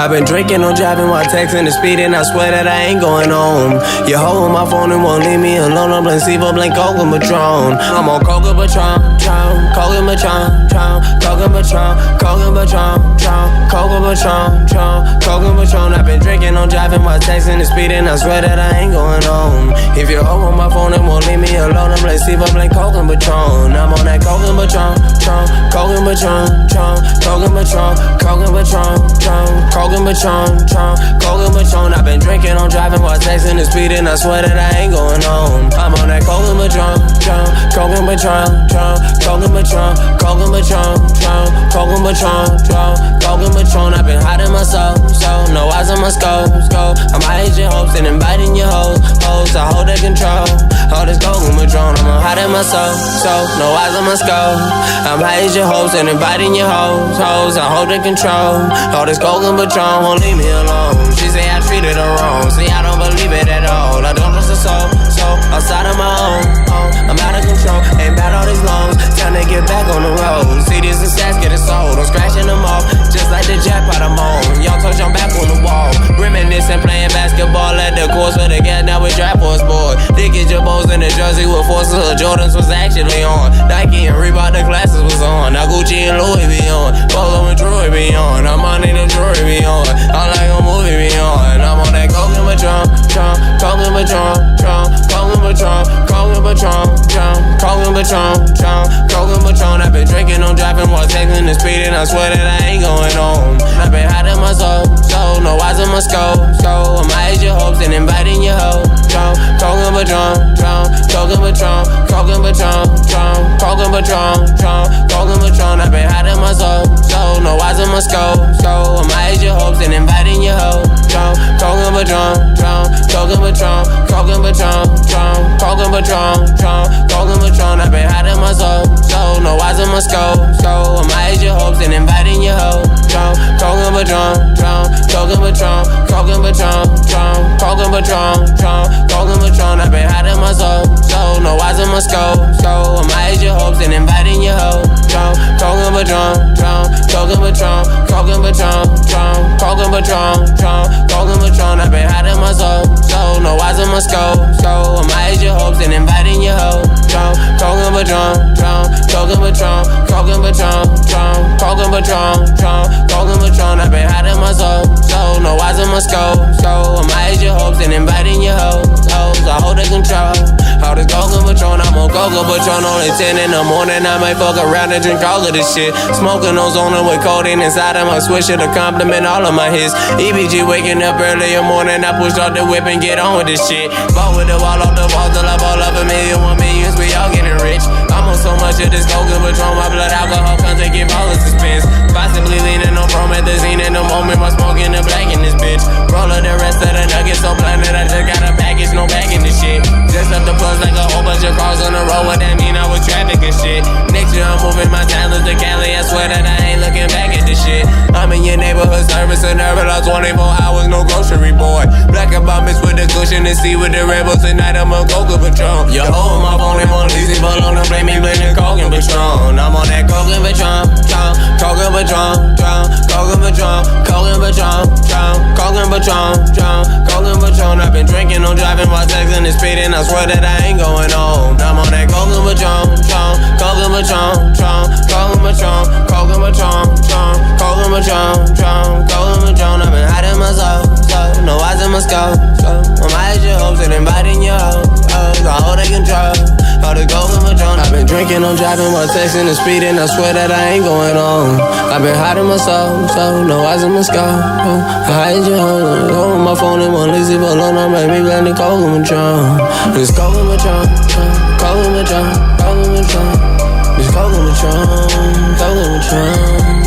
I've been drinking, I'm driving while texting and speeding. I swear that I ain't going home. You hold my phone and won't leave me alone. I'm blank Sivo, blank Oakland Patron. I'm on Coca Patron, Coca Patron, Coca Patron, Coca Patron, Coca Patron, Coca Patron. I've been drinking, I'm driving while texting and speeding. I swear that I ain't going home. If you hold my phone and won't leave me alone, I'm blank Sivo, blank Oakland Patron. I'm on that Coca Patron, Coca Patron, Coca Patron, Coca Patron, Coca Patron, Coca Patron. I've been drinking, I'm driving while texting and speeding. I swear that I ain't going home. I'm on that Coca Patron, Coca Patron, Coca Patron, Coca Patron, Coca Patron, Coca Patron. I've been hiding my soul, no eyes on my scope. I'm hiding your hopes and inviting your hoes. I hold that control. All this Coca Patron, I'm hiding my soul, no eyes on my scope. I'm hiding your hopes and inviting your hoes. I hold the control. All this Coca Patron won't leave me alone. She say I treated her wrong. See, I don't believe it at all. I don't trust her soul, outside of my own. I'm out of control, ain't bad all these loans. Time to get back on the road. See, this success getting sold. I'm scratching them off, just like the jackpot I'm on. Y'all touch on back on the wall. Reminiscing, playing basketball at the course for the gas. Now we draft for a sport. Dicky Chabot's in the jersey with forces of Jordans was actually on. Nike and Reebok, the classes was on. Now Gucci and Louis be on. Polo and Troy be on. I'm on in the jewelry be on. I'm like a movie be on. I'm on that Coca Patron, Coca Patron, Coca Patron, Coca Patron, Coca Patron, Coca Patron. I've been drinking, I'm driving while texting and speeding. I swear that I ain't going home. I've been hiding my soul, no eyes on my scope. I'm hiding your hopes and inviting your hoe. Coca Patron, Coca Patron, Coca Patron, Coca Patron, Coca Patron. I've been hiding my soul, no eyes on my scope. I'm hiding your hopes and inviting your hoe. Coca Patron, Coca Patron, Coca Patron, Coca Patron, Coca Patron. I've been hiding my soul, no eyes on my scope. I'm hiding your hopes and inviting your hoe. Coca Patron, Coca Patron, Coca Patron, Coca Patron, Coca Patron. I've been hiding my soul, no eyes on my scope. I'm hiding your hopes and inviting your hoe. Coca Patron, Coca Patron, Coca Patron, Coca Patron, Coca Patron. I've been hiding my soul, no eyes on my scope. I'm hiding your hopes and inviting your hoe. Coca Patron, Coca Patron, Coca Patron, Coca Patron, Coca Patron. I've been hiding my soul, no eyes on my scope. I'm hiding your hopes and inviting your hoe. I hold the control. All this Coca Patron, I'm on Coca Patron. Only 10 in the morning, I might fuck around and drink all of this shit. Smoking ozone with codeine inside of my swisher to compliment all of my hits. EBG waking up early in the morning, I pushed off the whip and get on with this shit. Bought with the wall off the wall till I ball up $1 million, 1 millions, we all getting rich. I'm on so much of this Coca Patron, my blood alcohol content give all the suspense. Possibly leaning on promethazine in the moment while smoking the black in this bitch. Roll up the rest of the nuggets so planet, I just got a package, no bag in this shit. Just up the plus like a whole bunch of cars on the road, what that mean? I was traffic and shit. Next year I'm moving my talents to Cali, I swear that I ain't looking back at this shit. I'm in your neighborhood service and urban law 24 hours, no grocery boy. Black about mixed with the cushion and see with the rebels tonight, I'm on Coca Patron. You hold my phone and won't easy, but on the blame me blending Coke and Patron. I'm on that Coca Patron, Coca Patron, Coca Patron, Coca Patron, Coca Patron, Coca Patron. I've been drinking, I'm driving while texting and speeding. I swear that I ain't going home. I'm on that Coca Patron, Coca Patron, Coca Patron, Coca Patron, Coca Patron, Coca Patron. I've been hiding my soul, no eyes in my scope. I'm hiding your hopes and inviting your hoes. I hold that control. All the Coca Patron. I've been drinking, I'm driving while texting and speeding. I swear that I ain't going home. I've been hiding my soul, no eyes in my scope. I hide your hoes. Hold my phone and one lazy alone. I'm like me blending Coca Patron. This Coca Patron, Coca Patron, Coca Patron. This Coca Patron, Coca Patron.